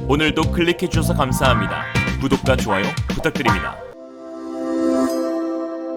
오늘도 클릭해주셔서 감사합니다. 구독과 좋아요 부탁드립니다.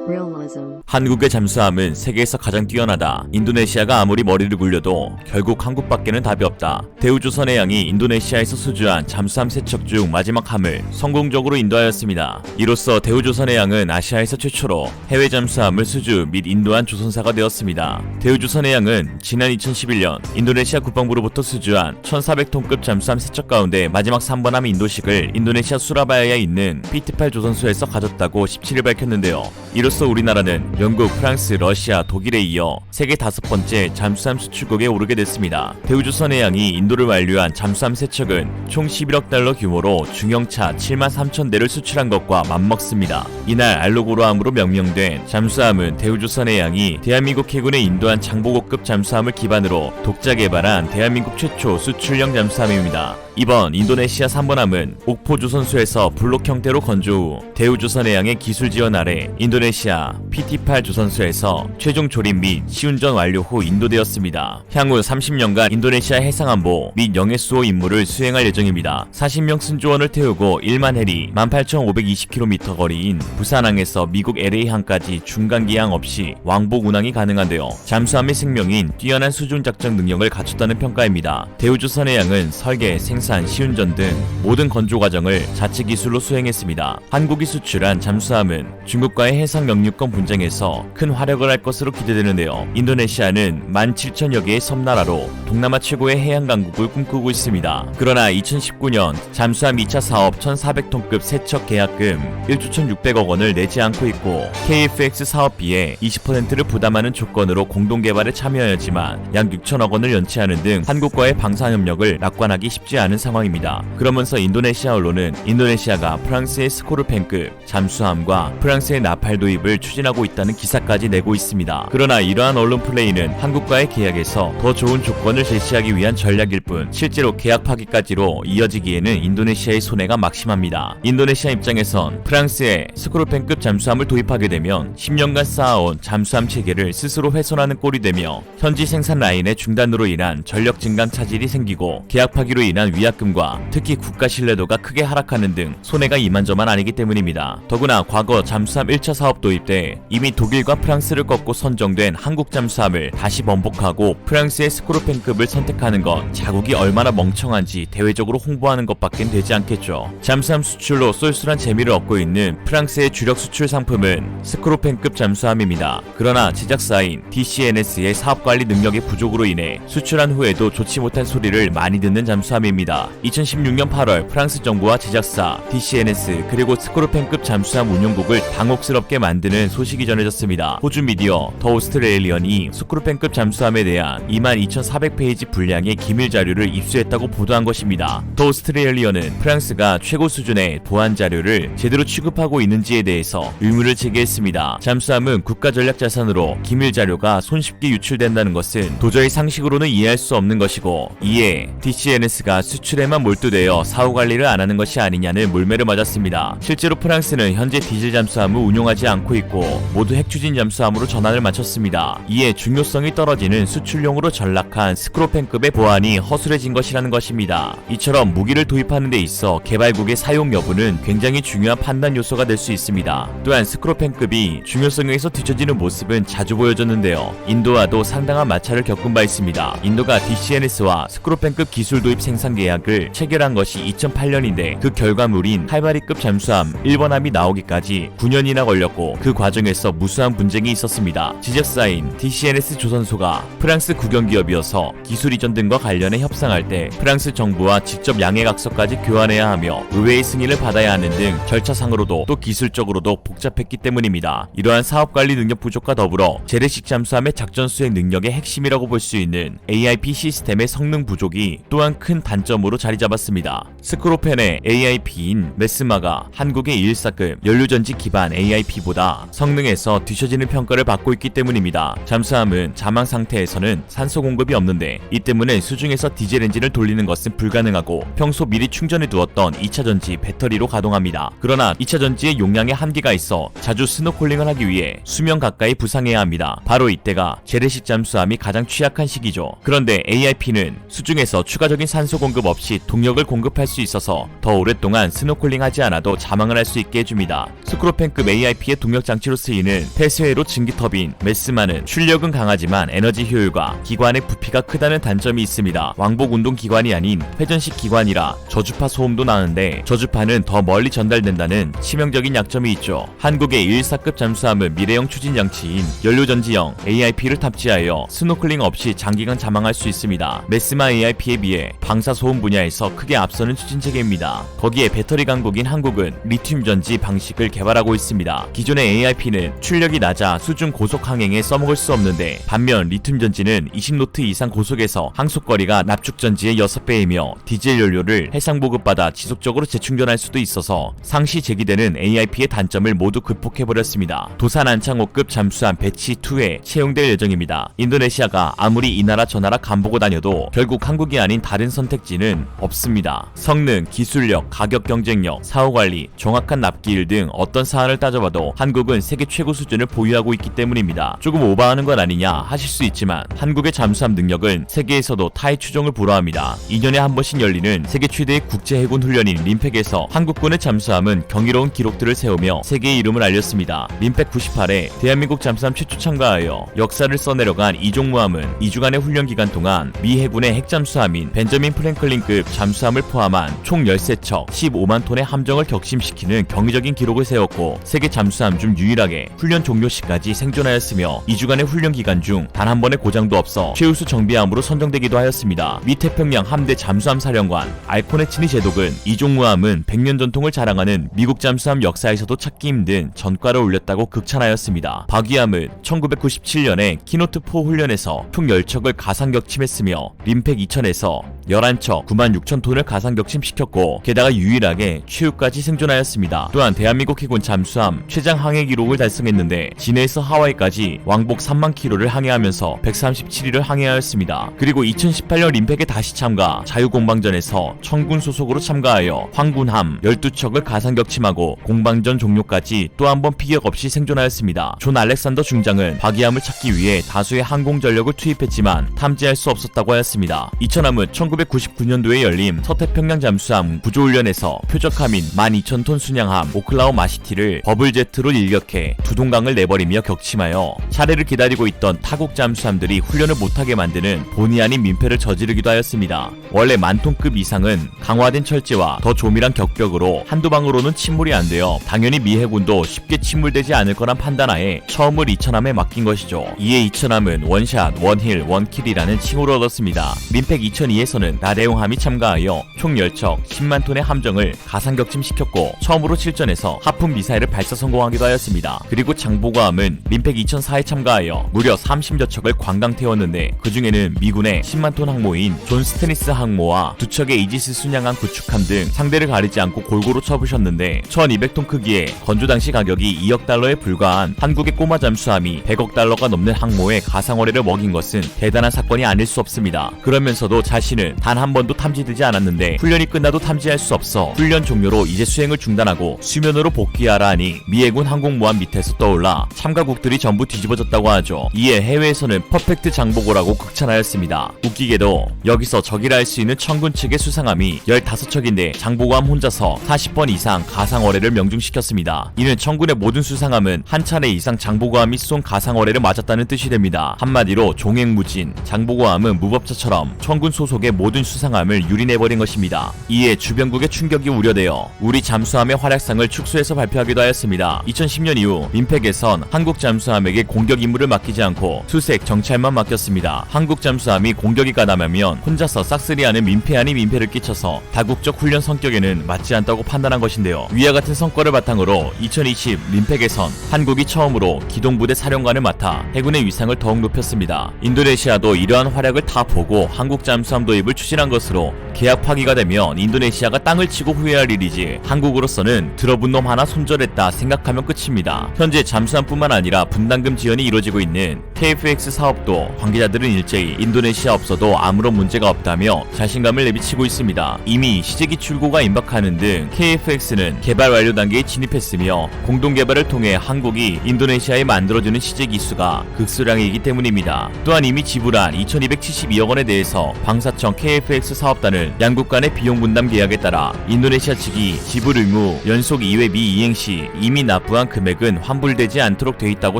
Realism. 한국의 잠수함은 세계에서 가장 뛰어나다. 인도네시아가 아무리 머리를 굴려도 결국 한국밖에는 답이 없다. 대우조선해양이 인도네시아에서 수주한 잠수함 3척 중 마지막 함을 성공적으로 인도하였습니다. 이로써 대우조선해양은 아시아에서 최초로 해외 잠수함을 수주 및 인도한 조선사가 되었습니다. 대우조선해양은 지난 2011년 인도네시아 국방부로부터 수주한 1,400톤급 잠수함 3척 가운데 마지막 3번함 인도식을 인도네시아 수라바야에 있는 PT-8 조선소에서 가졌다고 17일 밝혔는데요. 이로써 우리나라는 영국, 프랑스, 러시아, 독일에 이어 세계 5번째 잠수함 수출국에 오르게 됐습니다. 대우조선해양이 인도를 완료한 잠수함 3척은 총 11억 달러 규모로 중형차 73,000대를 수출한 것과 맞먹습니다. 이날 알로고로함으로 명명된 잠수함은 대우조선해양이 대한민국 해군에 인도한 장보고급 잠수함을 기반으로 독자 개발한 대한민국 최초 수출형 잠수함입니다. 이번 인도네시아 3번함은 옥포 조선소에서 블록 형태로 건조 후 대우조선해양의 기술 지원 아래 인도네시아 PT-8 조선소에서 최종 조립 및 시운전 완료 후 인도되었습니다. 향후 30년간 인도네시아 해상안보 및 영해수호 임무를 수행할 예정입니다. 40명 승조원을 태우고 1만 해리 18,520km 거리인 부산항에서 미국 LA항까지 중간기항 없이 왕복 운항이 가능한데요. 잠수함의 생명인 뛰어난 수중 작전 능력을 갖췄다는 평가입니다. 대우조선해양은 설계, 생산, 시운전 등 모든 건조 과정을 자체 기술로 수행했습니다. 한국이 수출한 잠수함은 중국과의 해상 영유권 분쟁에서 큰 활약을 할 것으로 기대되는데요. 인도네시아는 17,000여 개의 섬나라로 동남아 최고의 해양 강국을 꿈꾸고 있습니다. 그러나 2019년 잠수함 2차 사업 1,400톤급 3척 계약금 1조 1,600억 원을 내지 않고 있고 KFX 사업비의 20%를 부담하는 조건으로 공동개발에 참여하였지만 약 6천억 원을 연체하는 등 한국과의 방산협력을 낙관하기 쉽지 않은 상황입니다. 그러면서 인도네시아 언론은 인도네시아가 프랑스의 스코르펜급 잠수함과 프랑스의 나팔 도입을 추진하고 있다는 기사까지 내고 있습니다. 그러나 이러한 언론 플레이는 한국과의 계약에서 더 좋은 조건을 제시하기 위한 전략일 뿐 실제로 계약 파기까지로 이어지기에는 인도네시아의 손해가 막심합니다. 인도네시아 입장에선 프랑스의 스코르펜급 잠수함을 도입하게 되면 10년간 쌓아온 잠수함 체계를 스스로 훼손하는 꼴이 되며 현지 생산 라인의 중단으로 인한 전력 증강 차질이 생기고 계약 파기로 인한 위약금과 특히 국가 신뢰도가 크게 하락하는 등 손해가 이만저만 아니기 때문입니다. 더구나 과거 잠수함 1차 사업 도입 때 이미 독일과 프랑스를 꺾고 선정된 한국 잠수함을 다시 번복하고 프랑스의 스코르펜급을 선택하는 건 자국이 얼마나 멍청한지 대외적으로 홍보하는 것밖엔 되지 않겠죠. 잠수함 수출로 쏠쏠한 재미를 얻고 있는 프랑스의 주력 수출 상품은 스코르펜급 잠수함입니다. 그러나 제작사인 DCNS의 사업관리 능력의 부족으로 인해 수출한 후에도 좋지 못한 소리를 많이 듣는 잠수함입니다. 2016년 8월 프랑스 정부와 제작사, DCNS 그리고 스코르펜급 잠수함 운용국을 당혹스럽게 만드는 소식이 전해졌습니다. 호주 미디어 더 오스트레일리언이 스코르펜급 잠수함에 대한 22,400페이지 분량의 기밀 자료를 입수했다고 보도한 것입니다. 더 오스트레일리언은 프랑스가 최고 수준의 보안 자료를 제대로 취급하고 있는지에 대해서 의문을 제기했습니다. 잠수함은 국가 전략 자산으로 기밀 자료가 손쉽게 유출된다는 것은 도저히 상식으로는 이해할 수 없는 것이고 이에 DCNS가 수출에만 몰두되어 사후 관리를 안 하는 것이 아니냐는 몰매를 맞았습니다. 실제로 프랑스는 현재 디젤 잠수함을 운용하지 않고 있고 모두 핵추진 잠수함으로 전환을 마쳤습니다. 이에 중요성이 떨어지는 수출용으로 전락한 스코르펜급의 보안이 허술해진 것이라는 것입니다. 이처럼 무기를 도입하는 데 있어 개발국의 사용 여부는 굉장히 중요한 판단 요소가 될 수 있습니다. 또한 스코르펜급이 중요성에서 뒤처지는 모습은 자주 보여졌는데요. 인도와도 상당한 마찰을 겪은 바 있습니다. 인도가 DCNS와 스코르펜급 기술 도입 생산 계약을 체결한 것이 2008년인데 그 결과물인 칼바리급 잠수함 1번함이 나오기까지 9년이나 걸렸고 그 과정에서 무수한 분쟁이 있었습니다. 제작사인 DCNS 조선소가 프랑스 국영기업이어서 기술 이전 등과 관련해 협상할 때 프랑스 정부와 직접 양해각서까지 교환해야 하며 의회의 승인을 받아야 하는 등 절차상으로도 또 기술적으로도 복잡했기 때문입니다. 이러한 사업관리 능력 부족과 더불어 재래식 잠수함의 작전 수행 능력의 핵심이라고 볼 수 있는 AIP 시스템의 성능 부족이 또한 큰 단점으로 자리 잡았습니다. 스코르펜의 AIP인 메스마가 한국의 214급 연료전지 기반 AIP보다 성능에서 뒤처지는 평가를 받고 있기 때문입니다. 잠수함은 자망 상태에서는 산소 공급이 없는데 이 때문에 수중에서 디젤 엔진을 돌리는 것은 불가능하고 평소 미리 충전해 두었던 2차 전지 배터리로 가동합니다. 그러나 2차 전지의 용량에 한계가 있어 자주 스노클링을 하기 위해 수명 가까이 부상해야 합니다. 바로 이때가 재래식 잠수함이 가장 취약한 시기죠. 그런데 AIP는 수중에서 추가적인 산소 공급 없이 동력을 공급할 수 있어서 더 오랫동안 스노클링하지 않아도 자망을 할 수 있게 해줍니다. 스크로펜급 AIP의 동력 장치로 쓰이는 폐쇄회로 증기 터빈 메스마는 출력은 강하지만 에너지 효율과 기관의 부피가 크다는 단점이 있습니다. 왕복 운동 기관이 아닌 회전식 기관이라 저주파 소음도 나는데 저주파는 더 멀리 전달된다는 치명적인 약점이 있죠. 한국의 114급 잠수함은 미래형 추진 장치인 연료전지형 AIP를 탑재하여 스노클링 없이 장기간 자망할 수 있습니다. 메스마 AIP에 비해 방사소음 분야에서 크게 앞서는 추진 체계입니다. 거기에 배터리 강국인 한국은 리튬 전지 방식을 개발하고 있습니다. 기존의 AIP는 출력이 낮아 수중 고속 항행에 써먹을 수 없는데 반면 리튬 전지는 20노트 이상 고속에서 항속거리가 납축 전지의 6배이며 디젤 연료를 해상 보급받아 지속적으로 재충전할 수도 있어서 상시 제기되는 AIP의 단점을 모두 극복해버렸습니다. 도산 안창호급 잠수함 배치2에 채용될 예정입니다. 인도네시아가 아무리 이 나라 저 나라 간보고 다녀도 결국 한국이 아닌 다른 선택지는 없습니다. 성능, 기술력, 가격 경쟁력, 사후관리, 정확한 납기일 등 어떤 사안을 따져봐도 한국은 세계 최고 수준을 보유하고 있기 때문입니다. 조금 오버하는 건 아니냐 하실 수 있지만 한국의 잠수함 능력은 세계에서도 타의 추종을 불허합니다. 2년에 한 번씩 열리는 세계 최대의 국제해군 훈련인 림팩에서 한국군의 잠수함은 경이로운 기록들을 세우며 세계의 이름을 알렸습니다. 림팩 98에 대한민국 잠수함 최초 참가하여 역사를 써내려간 이종무함은 2주간의 훈련 기간 동안 미 해군의 핵잠수함인 벤저민 프랭클린급 잠수함을 포함한 총 13척 15만 톤의 함정을 격심시키는 경이적인 기록을 세웠고 세계 잠수함 중 유일하게 훈련 종료 시까지 생존하였으며 2주간의 훈련 기간 중 단 한 번의 고장도 없어 최우수 정비함으로 선정되기도 하였습니다. 미 태평양 함대 잠수함 사령관 알코네치니 제독은 이종무함은 100년 전통을 자랑하는 미국 잠수함 역사에서도 찾기 힘든 전과를 올렸다고 극찬하였습니다. 박위함은 1997년에 키노트4 훈련에서 총 10척을 가상격침했으며 림팩 2000에서 11척 96,000톤을 가상격침시켰고 게다가 유일하게 최후까지 생존하였습니다. 또한 대한민국 해군 잠수함 최장 항해 기록을 달성했는데 진해에서 하와이까지 왕복 3만 킬로를 항해하면서 137일을 항해하였습니다. 그리고 2018년 림팩에 다시 참가 자유공방전에서 청군 소속으로 참가하여 황군함 12척을 가상격침하고 공방전 종료까지 또 한 번 피격 없이 생존하였습니다. 존 알렉산더 중장은 박이함을 찾기 위해 다수의 항공전력을 투입했지만 탐지할 수 없었다고 하였습니다. 이천함은 1999년도에 열린 서태평양 잠수함 구조훈련에서 표적함인 12,000톤 순양함 오클라호마 시티를 버블제트로 일격해 두동강을 내버리며 격침하여 차례를 기다리고 있던 타국 잠수함들이 훈련을 못하게 만드는 본의 아닌 민폐를 저지르기도 하였습니다. 원래 10,000톤급 이상은 강화된 철제와 더 조밀한 격벽으로 한두 방으로는 침몰이 안 되어 당연히 미 해군도 쉽게 침몰되지 않을 거란 판단하에 처음을 이천함에 맡긴 것이죠. 이에 이천함은 원샷, 원힐, 원킬이라는 칭호를 얻었습니다. 림팩 2002에서는 나대용함이 참가하여 총 10척 10만 톤의 함정을 가상격침시켰고 처음으로 실전에서 하품 미사일을 발사 성공하기도 하였습니다. 그리고 장보고함은 림팩 2004에 참가하여 무려 30여 척을 관광 태웠는데 그 중에는 미군의 10만 톤 항모인 존 스테니스 항모와 두 척의 이지스 순양함 구축함 등 상대를 가리지 않고 골고루 쳐부셨는데 1200톤 크기에 건조 당시 가격이 2억 달러에 불과한 한국의 꼬마 잠수함이 100억 달러가 넘는 항모에 가상어뢰를 먹인 것은 대단한 사건이 아닐 수 없습니다. 그러면서도 자신은 단 한 번도 탐지되지 않았는데 훈련이 끝나도 탐지할 수 없어 훈련 종료로 이제 수행을 중단하고 수면으로 복귀하라 하니 미 해군 항공모함 밑에서 떠올라 참가국들이 전부 뒤집어졌다고 하죠. 이에 해외에서는 퍼펙트 장보고라고 극찬하였습니다. 웃기게도 여기서 적이라 할 수 있는 청군 측의 수상함이 15척인데 장보고함 혼자서 40번 이상 가상어뢰를 명중시켰습니다. 이는 청군의 모든 수상함은 한 차례 이상 장보고함이 쏜 가상어뢰를 맞았다는 뜻이 됩니다. 한마디로 종횡무진, 장보고함은 무법자처럼 청군 소속의 모든 수상함을 유린해버린 것입니다. 이에 주변국의 충격이 우려되어 우리 잠수함의 활약상을 축소해서 발표하기도 하였습니다. 2010년 이후 림팩에선 한국 잠수함에게 공격 임무를 맡기지 않고 수색, 정찰만 맡겼습니다. 한국 잠수함이 공격이 가담하면 혼자서 싹쓸이하는 민폐 아닌 민폐를 끼쳐서 다국적 훈련 성격에는 맞지 않다고 판단한 것인데요. 위와 같은 성과를 바탕으로 2020 림팩에선 한국이 처음으로 기동부대 사령관을 맡아 해군의 위상을 더욱 높였습니다. 인도네시아도 이러한 활약을 다 보고 한국 잠수함 도입을 추진한 것으로 계약 파기가 되면 인도네시아가 땅을 치고 후회할 일이지 한국으로서는 들어본 놈 하나 손절했다 생각하면 끝입니다. 현재 잠수함뿐만 아니라 분담금 지원이 이루어지고 있는 KFX 사업도 관계자들은 일제히 인도네시아 없어도 아무런 문제가 없다며 자신감을 내비치고 있습니다. 이미 시제기 출고가 임박하는 등 KFX는 개발 완료 단계에 진입했으며 공동개발을 통해 한국이 인도네시아에 만들어주는 시제 기수가 극소량이기 때문입니다. 또한 이미 지불한 2272억 원에 대해서 방사청 KFX 사업단을 양국 간의 비용 분담 계약에 따라 인도네시아 측이 지불 의무 연속 2회 미이행 시 이미 납부한 금액은 환불되지 않도록 돼 있다고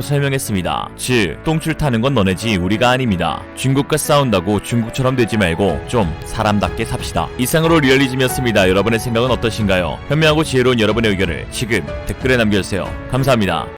설명했습니다. 즉 똥줄 타는 건 너네지 우리가 아닙니다. 중국과 싸운다고 중국처럼 되지 말고 좀 사람답게 삽시다. 이상으로 리얼리즘이었습니다. 여러분의 생각은 어떠신가요? 현명하고 지혜로운 여러분의 의견을 지금 댓글에 남겨주세요. 감사합니다.